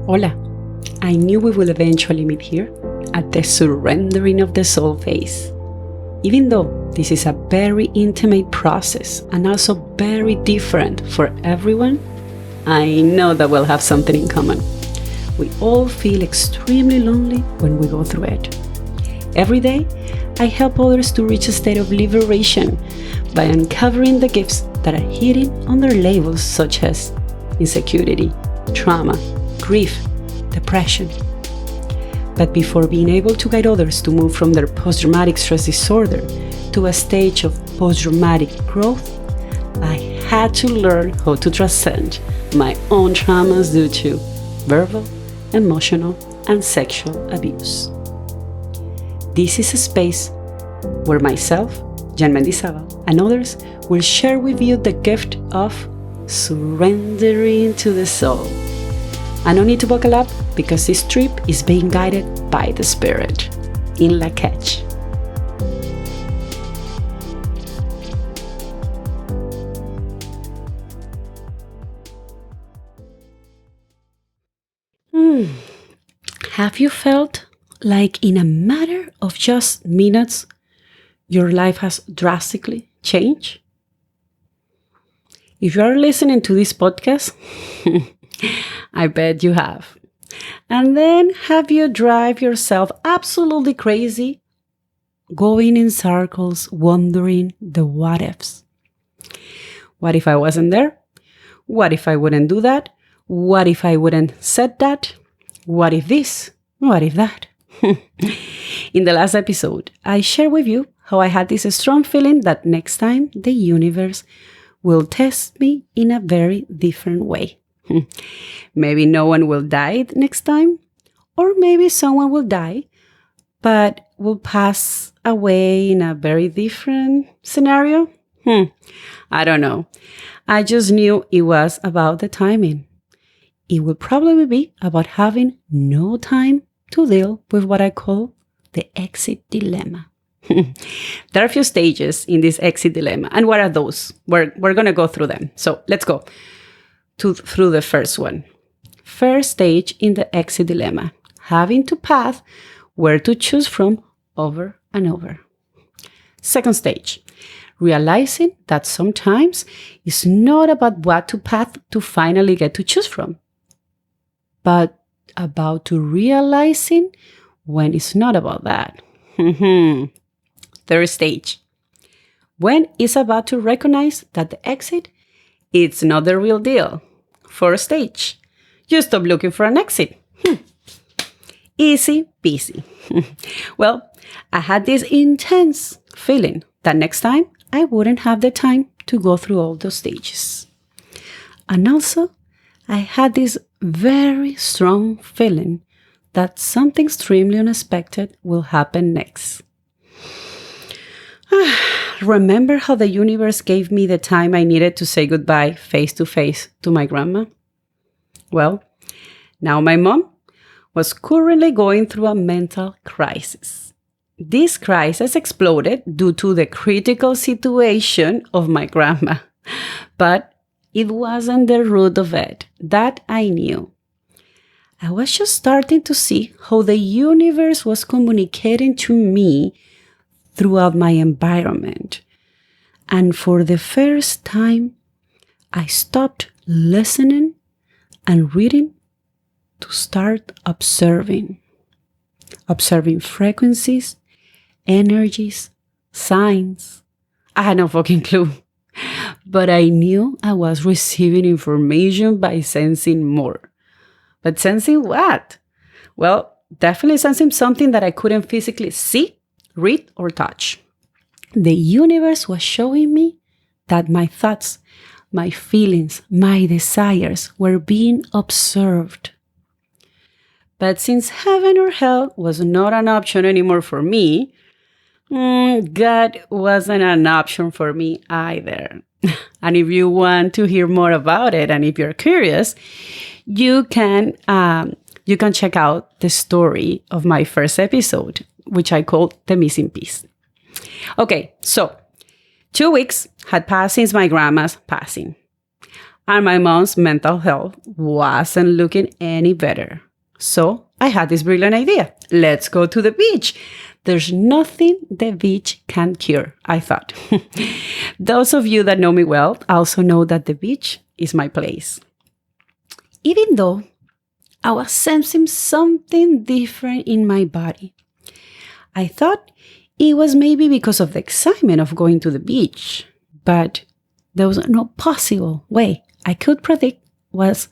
Hola, I knew we will eventually meet here at the surrendering of the soul phase. Even though this is a very intimate process and also very different for everyone, I know that we'll have something in common. We all feel extremely lonely when we go through it. Every day, I help others to reach a state of liberation by uncovering the gifts that are hidden under labels such as insecurity, trauma, grief, depression. But before being able to guide others to move from their post-traumatic stress disorder to a stage of post-traumatic growth, I had to learn how to transcend my own traumas due to verbal, emotional, and sexual abuse. This is a space where myself, Mendizabal, and others will share with you the gift of surrendering to the soul. And no need to buckle up because this trip is being guided by the spirit in La Catch. Have you felt like in a matter of just minutes, your life has drastically changed? If you are listening to this podcast, I bet you have. And then have you drive yourself absolutely crazy, going in circles, wondering the what ifs? What if I wasn't there? What if I wouldn't do that? What if I wouldn't said that? What if this? What if that? In the last episode, I shared with you how I had this strong feeling that next time the universe will test me in a very different way. Maybe no one will die next time, or maybe someone will die, but will pass away in a very different scenario. I don't know. I just knew it was about the timing. It would probably be about having no time to deal with what I call the exit dilemma. There are a few stages in this exit dilemma. And what are those? We're going to go through them. So let's go through the first one. First stage in the exit dilemma, having to path where to choose from over and over. Second stage, realizing that sometimes it's not about what to path to finally get to choose from, but about to realizing when it's not about that. Third stage, when it's about to recognize that the exit, it's not the real deal. Fourth stage, you stop looking for an exit. Easy peasy. Well, I had this intense feeling that next time I wouldn't have the time to go through all those stages. And also, I had this very strong feeling that something extremely unexpected will happen next. Remember how the universe gave me the time I needed to say goodbye face to face to my grandma? Well, now my mom was currently going through a mental crisis. This crisis exploded due to the critical situation of my grandma, but it wasn't the root of it. That I knew. I was just starting to see how the universe was communicating to me throughout my environment. And for the first time, I stopped listening and reading to start observing. Observing frequencies, energies, signs. I had no fucking clue. But I knew I was receiving information by sensing more. But sensing what? Well, definitely sensing something that I couldn't physically see, read, or touch. The universe was showing me that my thoughts, my feelings, my desires were being observed. But since heaven or hell was not an option anymore for me, God wasn't an option for me either. And if you want to hear more about it, and if you're curious, you can check out the story of my first episode, which I called The Missing Piece. Okay, so 2 weeks had passed since my grandma's passing. And my mom's mental health wasn't looking any better. So I had this brilliant idea. Let's go to the beach. There's nothing the beach can't cure, I thought. Those of you that know me well also know that the beach is my place. Even though I was sensing something different in my body, I thought it was maybe because of the excitement of going to the beach, but there was no possible way I could predict what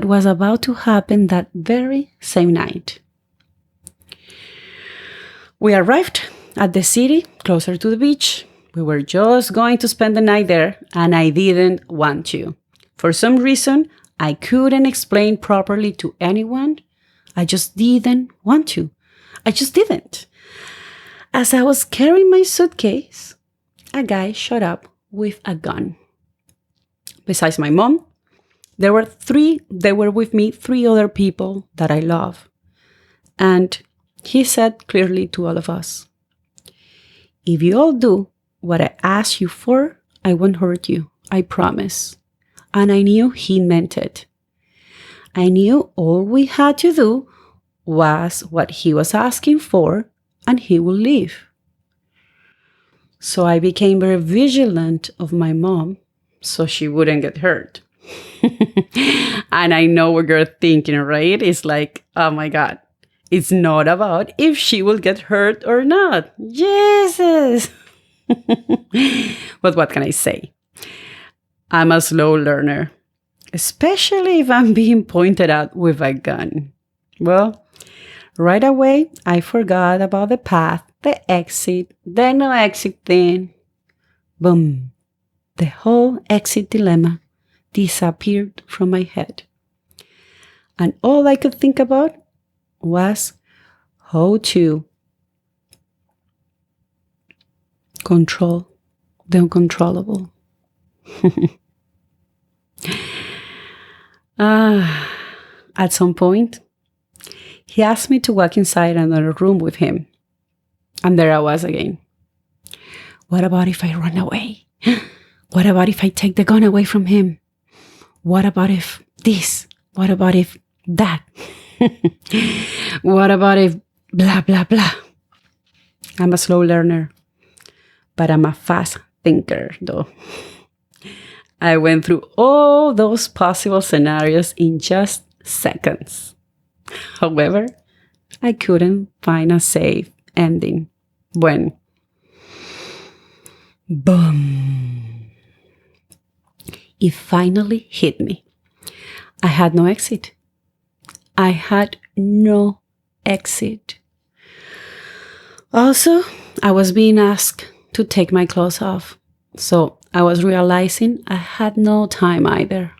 was about to happen that very same night. We arrived at the city closer to the beach. We were just going to spend the night there, and I didn't want to. For some reason, I couldn't explain properly to anyone. I just didn't want to. I just didn't. As I was carrying my suitcase, a guy showed up with a gun. Besides my mom, there were with me 3 other people that I love. And he said clearly to all of us, if you all do what I asked you for, I won't hurt you, I promise. And I knew he meant it. I knew all we had to do was what he was asking for, and he will leave. So I became very vigilant of my mom so she wouldn't get hurt. And I know what you're thinking, right? It's like, oh my God, it's not about if she will get hurt or not. Jesus! But what can I say? I'm a slow learner, especially if I'm being pointed at with a gun. Well, right away, I forgot about the path, the exit, the no exit thing. Boom. The whole exit dilemma disappeared from my head. And all I could think about was how to control the uncontrollable. At some point, he asked me to walk inside another room with him. And there I was again. What about if I run away? What about if I take the gun away from him? What about if this? What about if that? What about if blah, blah, blah? I'm a slow learner, but I'm a fast thinker, though. I went through all those possible scenarios in just seconds. However, I couldn't find a safe ending when, boom, it finally hit me. I had no exit. I had no exit. Also, I was being asked to take my clothes off. So I was realizing I had no time either.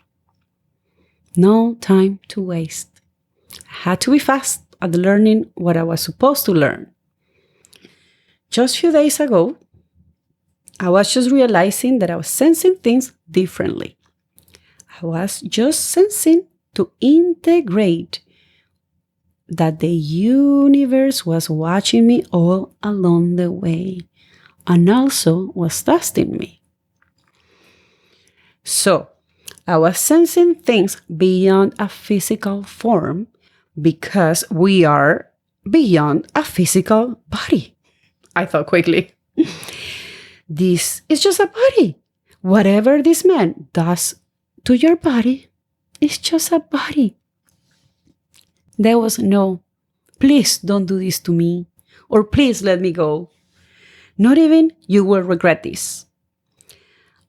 No time to waste. I had to be fast at learning what I was supposed to learn. Just a few days ago, I was just realizing that I was sensing things differently. I was just sensing to integrate that the universe was watching me all along the way and also was testing me. So, I was sensing things beyond a physical form because we are beyond a physical body. I thought quickly. This is just a body. Whatever this man does to your body is just a body. There was no, please don't do this to me, or please let me go. Not even, you will regret this.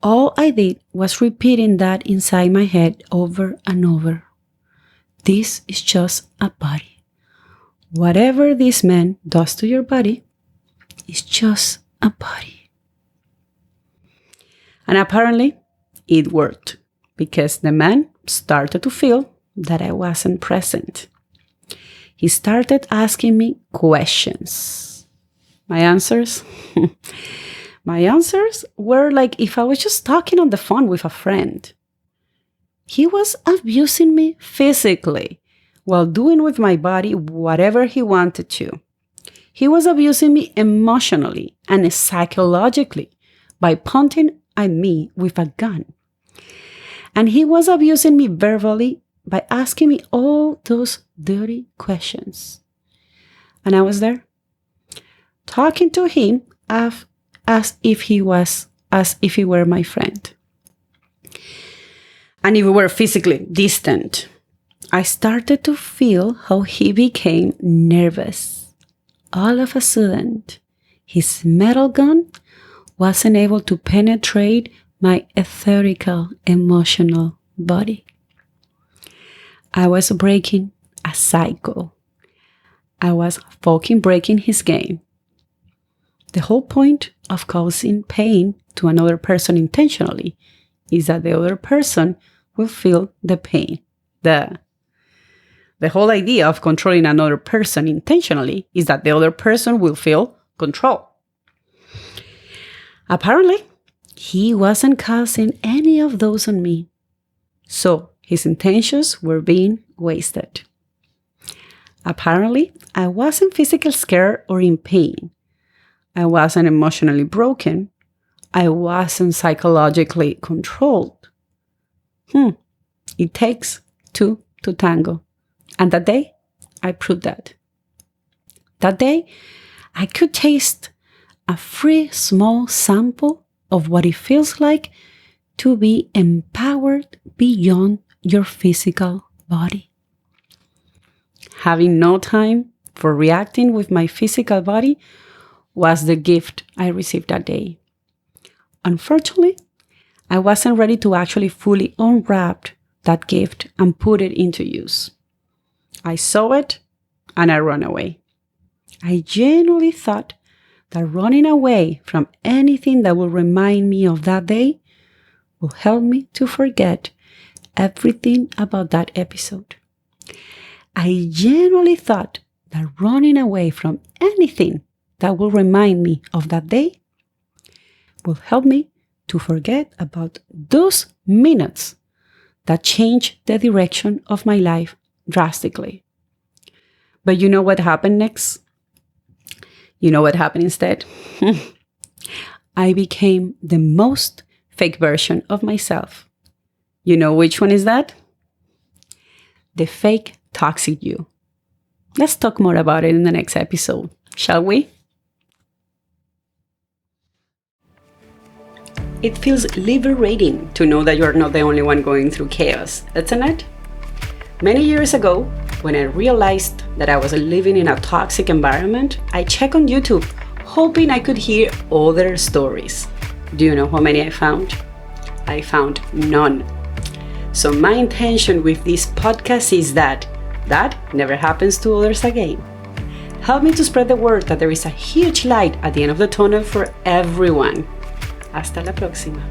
All I did was repeating that inside my head over and over. This is just a body. Whatever this man does to your body is just a body. And apparently, it worked because the man started to feel that I wasn't present. He started asking me questions. My answers? My answers were like if I was just talking on the phone with a friend. He was abusing me physically while doing with my body whatever he wanted to. He was abusing me emotionally and psychologically by pointing at me with a gun. And he was abusing me verbally by asking me all those dirty questions. And I was there, talking to him as if he were my friend. And if we were physically distant, I started to feel how he became nervous. All of a sudden, his metal gun wasn't able to penetrate my etherical, emotional body. I was breaking a cycle. I was fucking breaking his game. The whole point of causing pain to another person intentionally is that the other person will feel the pain. The whole idea of controlling another person intentionally is that the other person will feel control. Apparently, he wasn't causing any of those on me. So his intentions were being wasted. Apparently, I wasn't physically scared or in pain. I wasn't emotionally broken. I wasn't psychologically controlled. It takes two to tango. And that day, I proved that. That day, I could taste a free small sample of what it feels like to be empowered beyond your physical body. Having no time for reacting with my physical body was the gift I received that day. Unfortunately, I wasn't ready to actually fully unwrap that gift and put it into use. I saw it and I ran away. I genuinely thought that running away from anything that will remind me of that day will help me to forget everything about that episode. I genuinely thought that running away from anything that will remind me of that day will help me to forget about those minutes that changed the direction of my life drastically. But you know what happened next? You know what happened instead? I became the most fake version of myself. You know which one is that? The fake toxic you. Let's talk more about it in the next episode, shall we? It feels liberating to know that you're not the only one going through chaos, isn't it? Many years ago, when I realized that I was living in a toxic environment, I checked on YouTube, hoping I could hear other stories. Do you know how many I found? I found none. So my intention with this podcast is that never happens to others again. Help me to spread the word that there is a huge light at the end of the tunnel for everyone. Hasta la próxima.